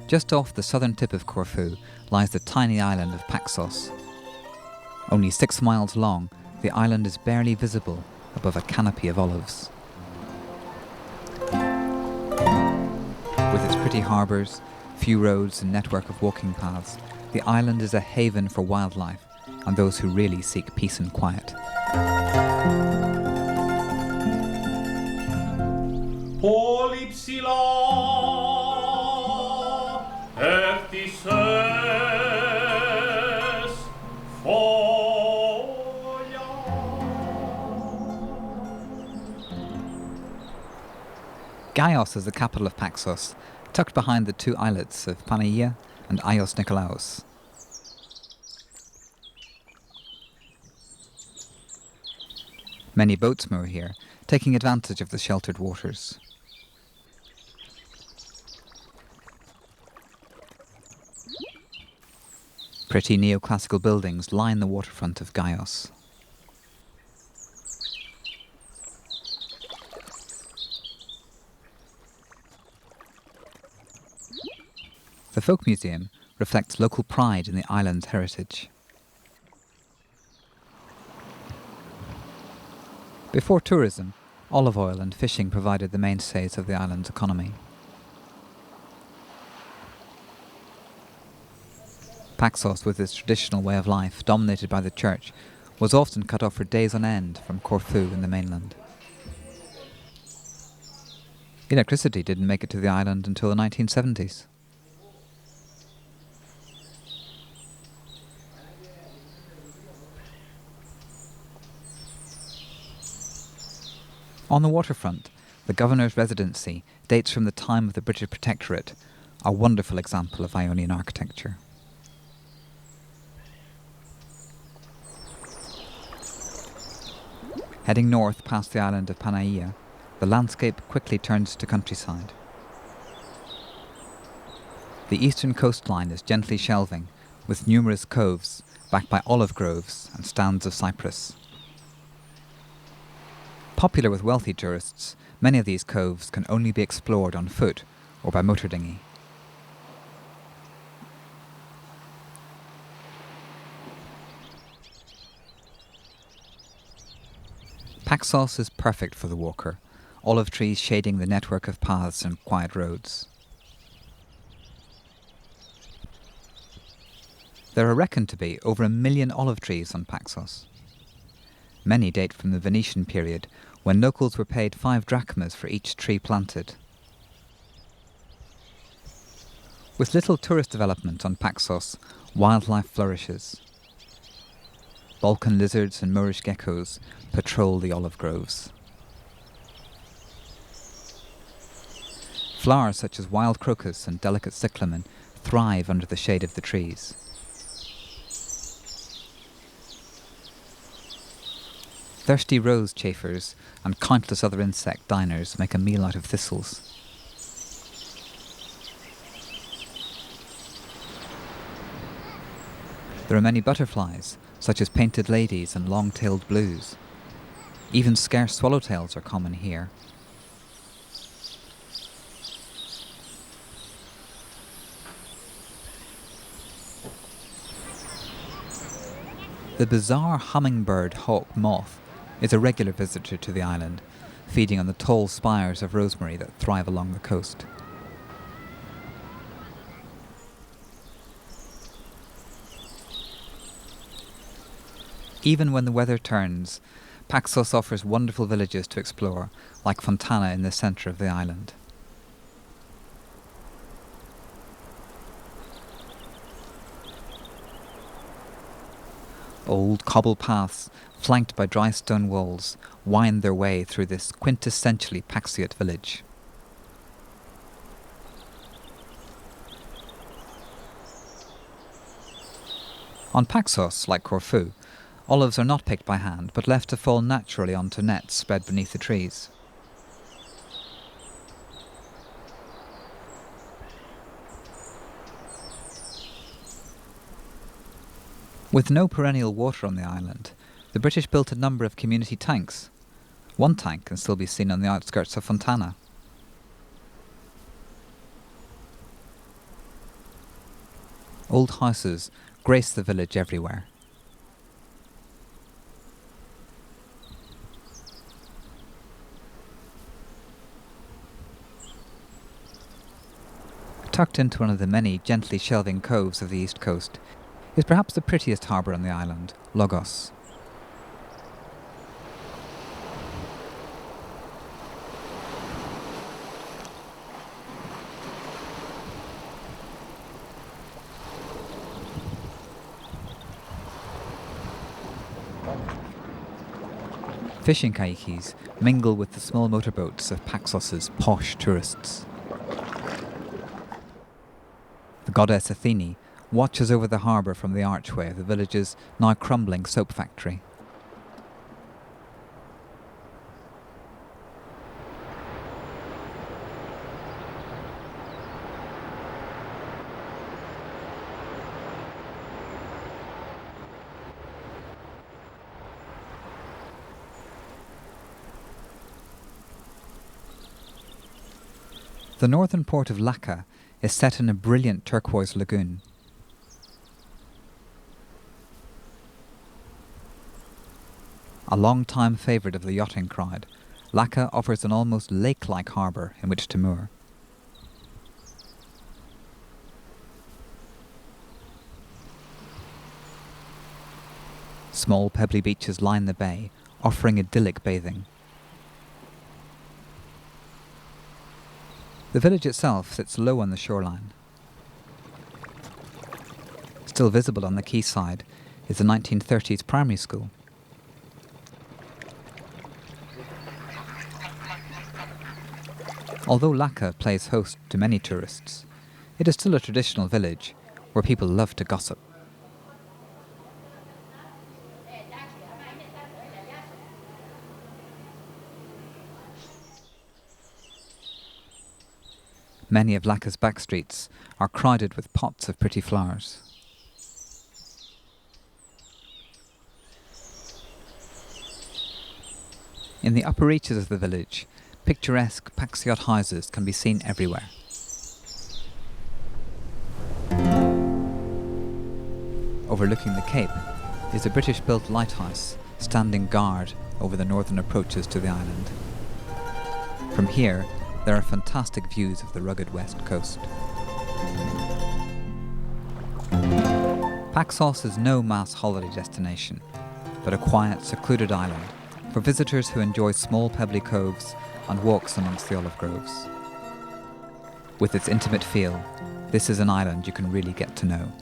Just off the southern tip of Corfu lies the tiny island of Paxos. Only 6 miles long, the island is barely visible above a canopy of olives. With its pretty harbours, few roads and network of walking paths, the island is a haven for wildlife and those who really seek peace and quiet. Gaios is the capital of Paxos, tucked behind the 2 islets of Panaia and Ios Nikolaos. Many boats moor here, taking advantage of the sheltered waters. Pretty neoclassical buildings line the waterfront of Gaios. The Folk Museum reflects local pride in the island's heritage. Before tourism, olive oil and fishing provided the mainstays of the island's economy. Paxos, with its traditional way of life dominated by the church, was often cut off for days on end from Corfu in the mainland. Electricity didn't make it to the island until the 1970s. On the waterfront, the governor's residency dates from the time of the British Protectorate, a wonderful example of Ionian architecture. Heading north past the island of Panaia, the landscape quickly turns to countryside. The eastern coastline is gently shelving, with numerous coves backed by olive groves and stands of cypress. Popular with wealthy tourists, many of these coves can only be explored on foot or by motor dinghy. Paxos is perfect for the walker, olive trees shading the network of paths and quiet roads. There are reckoned to be over 1 million olive trees on Paxos. Many date from the Venetian period, when locals were paid 5 drachmas for each tree planted. With little tourist development on Paxos, wildlife flourishes. Balkan lizards and Moorish geckos patrol the olive groves. Flowers such as wild crocus and delicate cyclamen thrive under the shade of the trees. Thirsty rose chafers and countless other insect diners make a meal out of thistles. There are many butterflies, such as painted ladies and long-tailed blues. Even scarce swallowtails are common here. The bizarre hummingbird hawk moth is a regular visitor to the island, feeding on the tall spires of rosemary that thrive along the coast. Even when the weather turns, Paxos offers wonderful villages to explore, like Fontana in the centre of the island. Old cobble paths, flanked by dry stone walls, wind their way through this quintessentially Paxiot village. On Paxos, like Corfu, olives are not picked by hand, but left to fall naturally onto nets spread beneath the trees. With no perennial water on the island, the British built a number of community tanks. One tank can still be seen on the outskirts of Fontana. Old houses grace the village everywhere. Tucked into one of the many gently shelving coves of the east coast is perhaps the prettiest harbour on the island, Logos. Fishing kaikis mingle with the small motorboats of Paxos's posh tourists. The goddess Athene watches over the harbour from the archway of the village's now crumbling soap factory. The northern port of Lefkas is set in a brilliant turquoise lagoon. A long-time favourite of the yachting crowd, Lefkas offers an almost lake-like harbour in which to moor. Small pebbly beaches line the bay, offering idyllic bathing. The village itself sits low on the shoreline. Still visible on the quayside is the 1930s primary school. Although Lefkas plays host to many tourists, it is still a traditional village where people love to gossip. Many of Lefkas' back streets are crowded with pots of pretty flowers. In the upper reaches of the village, picturesque Paxiot houses can be seen everywhere. Overlooking the cape is a British-built lighthouse standing guard over the northern approaches to the island. From here, there are fantastic views of the rugged west coast. Paxos is no mass holiday destination, but a quiet, secluded island for visitors who enjoy small pebbly coves and walks amongst the olive groves. With its intimate feel, this is an island you can really get to know.